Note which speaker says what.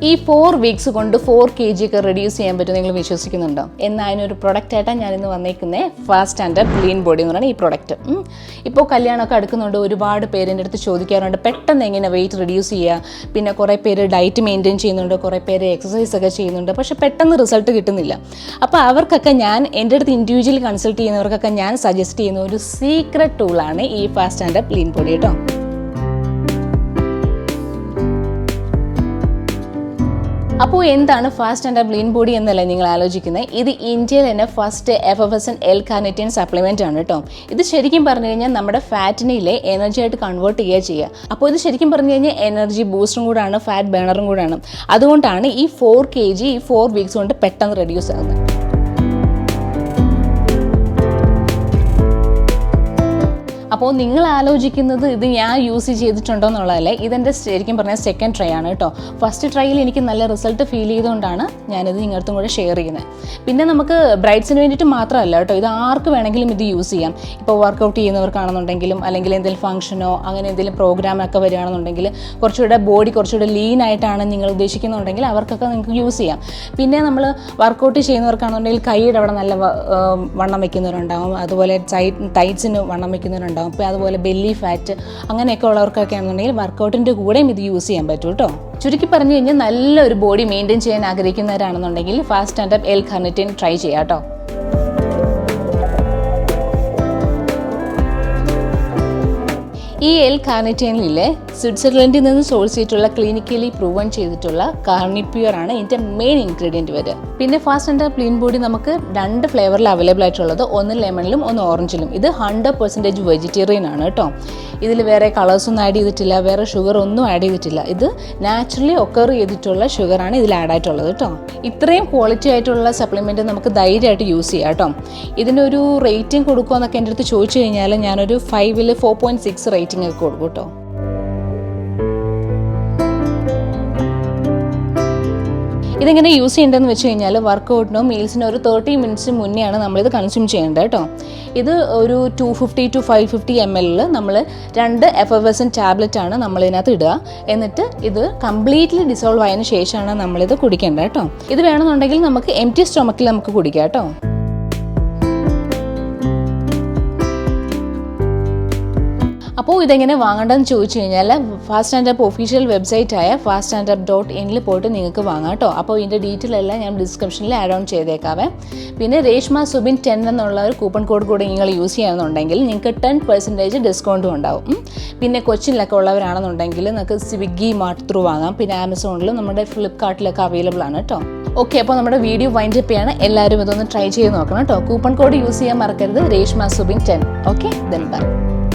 Speaker 1: ഈ 4 വീക്സ് കൊണ്ട് 4 kg ഒക്കെ റെഡ്യൂസ് ചെയ്യാൻ പറ്റും നിങ്ങൾ വിശ്വസിക്കുന്നുണ്ടോ? എന്നാൽ അതിനൊരു പ്രൊഡക്റ്റ് ആയിട്ടാണ് ഞാനിന്ന് വന്നേക്കുന്നത്. ഫാസ്റ്റ് ആൻഡ് ലീൻ ബോഡി എന്ന് പറയുന്നത് ഈ പ്രൊഡക്റ്റ്. ഇപ്പോൾ കല്യാണമൊക്കെ അടുക്കുന്നുണ്ട്, ഒരുപാട് പേര് എൻ്റെ അടുത്ത് ചോദിക്കാറുണ്ട് പെട്ടെന്ന് എങ്ങനെ വെയിറ്റ് റെഡ്യൂസ് ചെയ്യുക. പിന്നെ കുറേ പേര് ഡയറ്റ് മെയിൻറ്റെയിൻ ചെയ്യുന്നുണ്ട്, കുറേ പേര് എക്സസൈസ് ഒക്കെ ചെയ്യുന്നുണ്ട്, പക്ഷേ പെട്ടെന്ന് റിസൾട്ട് കിട്ടുന്നില്ല. അപ്പോൾ അവർക്കൊക്കെ ഞാൻ എൻ്റെ അടുത്ത് ഇൻഡിവിജ്വലി കൺസൾട്ട് ചെയ്യുന്നവർക്കൊക്കെ ഞാൻ സജസ്റ്റ് ചെയ്യുന്ന ഒരു സീക്രട്ട് ടൂളാണ് ഈ ഫാസ്റ്റ് ആൻഡ് ലീൻ ബോഡി കേട്ടോ. അപ്പോൾ എന്താണ് ഫാസ്റ്റ് ആൻഡ് ലീൻ ബോഡി എന്നല്ല നിങ്ങൾ ആലോചിക്കുന്നത്. ഇത് ഇന്ത്യയിൽ തന്നെ ഫസ്റ്റ് എഫർവസന്റ് L-കാർണിറ്റിൻ സപ്ലിമെൻ്റ് ആണ് കേട്ടോ. ഇത് ശരിക്കും പറഞ്ഞു കഴിഞ്ഞാൽ നമ്മുടെ ഫാറ്റിനെ എനർജി ആയിട്ട് കൺവേർട്ട് ചെയ്യുക. അപ്പോൾ ഇത് ശരിക്കും പറഞ്ഞു കഴിഞ്ഞാൽ എനർജി ബൂസ്റ്ററും കൂടാണ്, ഫാറ്റ് ബേണറും കൂടാണ്. അതുകൊണ്ടാണ് ഈ 4 kg ഈ 4 വീക്സ് കൊണ്ട് പെട്ടെന്ന് റെഡ്യൂസ് ആകുന്നത്. അപ്പോൾ നിങ്ങൾ ആലോചിക്കുന്നത് ഇത് ഞാൻ യൂസ് ചെയ്തിട്ടുണ്ടോ എന്നുള്ളതല്ലേ. ഇതെൻ്റെ ശരിക്കും പറഞ്ഞാൽ സെക്കൻഡ് ട്രൈ ആണ് കേട്ടോ. ഫസ്റ്റ് ട്രൈയിൽ എനിക്ക് നല്ല റിസൾട്ട് ഫീൽ ചെയ്തുകൊണ്ടാണ് ഞാനിത് നിങ്ങളടുത്തും കൂടെ ഷെയർ ചെയ്യുന്നത്. പിന്നെ നമുക്ക് ബ്രൈഡ്സിന് വേണ്ടിയിട്ട് മാത്രമല്ല കേട്ടോ, ഇത് ആർക്ക് വേണമെങ്കിലും ഇത് യൂസ് ചെയ്യാം. ഇപ്പോൾ വർക്കൗട്ട് ചെയ്യുന്നവർക്കാണെന്നുണ്ടെങ്കിലും അല്ലെങ്കിൽ എന്തെങ്കിലും ഫംഗ്ഷനോ അങ്ങനെ എന്തെങ്കിലും പ്രോഗ്രാമൊക്കെ വരികയാണെന്നുണ്ടെങ്കിൽ കുറച്ചുകൂടെ ബോഡി കുറച്ചുകൂടെ ലീൻ ആയിട്ടാണ് നിങ്ങൾ ഉദ്ദേശിക്കുന്നുണ്ടെങ്കിൽ അവർക്കൊക്കെ നിങ്ങൾക്ക് യൂസ് ചെയ്യാം. പിന്നെ നമ്മൾ വർക്കൗട്ട് ചെയ്യുന്നവർക്കാണെന്നുണ്ടെങ്കിൽ കൈയുടെ അവിടെ നല്ല വണ്ണം വയ്ക്കുന്നവരുണ്ടാകും, അതുപോലെ തൈറ്റ്സിന് വണ്ണം വയ്ക്കുന്നവരുണ്ടാകും. അപ്പോൾ അതുപോലെ ബെല്ലി ഫാറ്റ് അങ്ങനെയൊക്കെ ഉള്ളവർക്കൊക്കെ ആണെന്നുണ്ടെങ്കിൽ വർക്കൗട്ടിൻ്റെ കൂടെയും ഇത് യൂസ് ചെയ്യാൻ പറ്റും കേട്ടോ. ചുരുക്കി പറഞ്ഞു കഴിഞ്ഞാൽ നല്ലൊരു ബോഡി മെയിൻറ്റെയിൻ ചെയ്യാൻ ആഗ്രഹിക്കുന്നവരാണെന്നുണ്ടെങ്കിൽ ഫാസ്റ്റ് ആൻഡ് L-കാർണിറ്റിൻ ട്രൈ ചെയ്യാം കേട്ടോ. ഈ L-കാർണിറ്റിനിലെ സ്വിറ്റ്സർലൻഡിൽ നിന്ന് സോഴ്സ് ചെയ്തിട്ടുള്ള ക്ലിനിക്കലി പ്രൂവൺ ചെയ്തിട്ടുള്ള കാർണിപ്യൂർ ആണ് ഇതിൻ്റെ മെയിൻ ഇൻഗ്രീഡിയൻറ്റ് വരിക. പിന്നെ ഫാസ്റ്റ് ആൻഡ് ലീൻ ബോഡി നമുക്ക് 2 ഫ്ലേവറിൽ അവൈലബിൾ ആയിട്ടുള്ളത്, ഒന്ന് ലെമണിലും ഒന്ന് ഓറഞ്ചിലും. ഇത് 100% വെജിറ്റേറിയൻ ആണ് കേട്ടോ. ഇതിൽ വേറെ കളേഴ്സൊന്നും ആഡ് ചെയ്തിട്ടില്ല, വേറെ ഷുഗർ ഒന്നും ആഡ് ചെയ്തിട്ടില്ല. ഇത് നാച്ചുറലി ഒക്കർ ചെയ്തിട്ടുള്ള ഷുഗറാണ് ഇതിൽ ആഡ് ആയിട്ടുള്ളത് കേട്ടോ. ഇത്രയും ക്വാളിറ്റി ആയിട്ടുള്ള സപ്ലിമെൻറ്റ് നമുക്ക് ധൈര്യമായിട്ട് യൂസ് ചെയ്യാം കേട്ടോ. ഇതിനൊരു റേറ്റിംഗ് കൊടുക്കുക എന്നൊക്കെ എൻ്റെ അടുത്ത് ചോദിച്ചു കഴിഞ്ഞാൽ ഞാനൊരു 5ൽ 4.6 റേറ്റിംഗ് ഒക്കെ കൊടുക്കും കേട്ടോ. ഇതെങ്ങനെ യൂസ് ചെയ്യേണ്ടതെന്ന് വെച്ച് കഴിഞ്ഞാൽ വർക്കൗട്ടിനോ മീൽസിനോ ഒരു 30 മിനിറ്റ്സ് മുന്നെയാണ് നമ്മളിത് കൺസ്യൂം ചെയ്യേണ്ടത് കേട്ടോ. ഇത് ഒരു 250 to 550 ml നമ്മൾ 2 എഫർവസന്റ് ടാബ്ലറ്റ് ആണ് നമ്മളിതിനകത്ത് ഇടുക. എന്നിട്ട് ഇത് കംപ്ലീറ്റ്ലി ഡിസോൾവ് ആയതിനു ശേഷമാണ് നമ്മളിത് കുടിക്കേണ്ടത് കേട്ടോ. ഇത് വേണമെന്നുണ്ടെങ്കിൽ നമുക്ക് എംപ്റ്റി സ്റ്റൊമക്കിൽ നമുക്ക് കുടിക്കാം കേട്ടോ. അപ്പോൾ ഇതെങ്ങനെ വാങ്ങേണ്ടതെന്ന് ചോദിച്ചു കഴിഞ്ഞാൽ ഫാസ്റ്റ് ആൻഡ് ഒഫീഷ്യൽ വെബ്സൈറ്റായ fastandUp.in പോയിട്ട് നിങ്ങൾക്ക് വാങ്ങാം കേട്ടോ. അപ്പോൾ ഇതിൻ്റെ ഡീറ്റെയിൽ എല്ലാം ഞാൻ ഡിസ്ക്രിപ്ഷനിൽ ആഡ് ഓൺ ചെയ്തേക്കാവേ. പിന്നെ രേഷ്മ സുബിൻ 10 എന്നുള്ള ഒരു കൂപ്പൺ കോഡ് കൂടെ നിങ്ങൾ യൂസ് ചെയ്യുകയാണെന്നുണ്ടെങ്കിൽ നിങ്ങൾക്ക് 10% ഡിസ്കൗണ്ടും ഉണ്ടാവും. പിന്നെ കൊച്ചിനിലൊക്കെ ഉള്ളവരാണെന്നുണ്ടെങ്കിൽ നിങ്ങൾക്ക് സ്വിഗ്ഗി മാർട്ട് ത്രൂ വാങ്ങാം. പിന്നെ ആമസോണിലും നമ്മുടെ ഫ്ലിപ്കാർട്ടിലൊക്കെ അവൈലബിൾ ആണ് കേട്ടോ. ഓക്കെ, അപ്പോൾ നമ്മുടെ വീഡിയോ വൈൻഡ് അപ്പ് ചെയ്യാണ്. എല്ലാവരും ഇതൊന്ന് ട്രൈ ചെയ്ത് നോക്കണം കേട്ടോ. കൂപ്പൺ കോഡ് യൂസ് ചെയ്യാൻ മറക്കരുത്, Reshma Subin 10. Okay, then bye.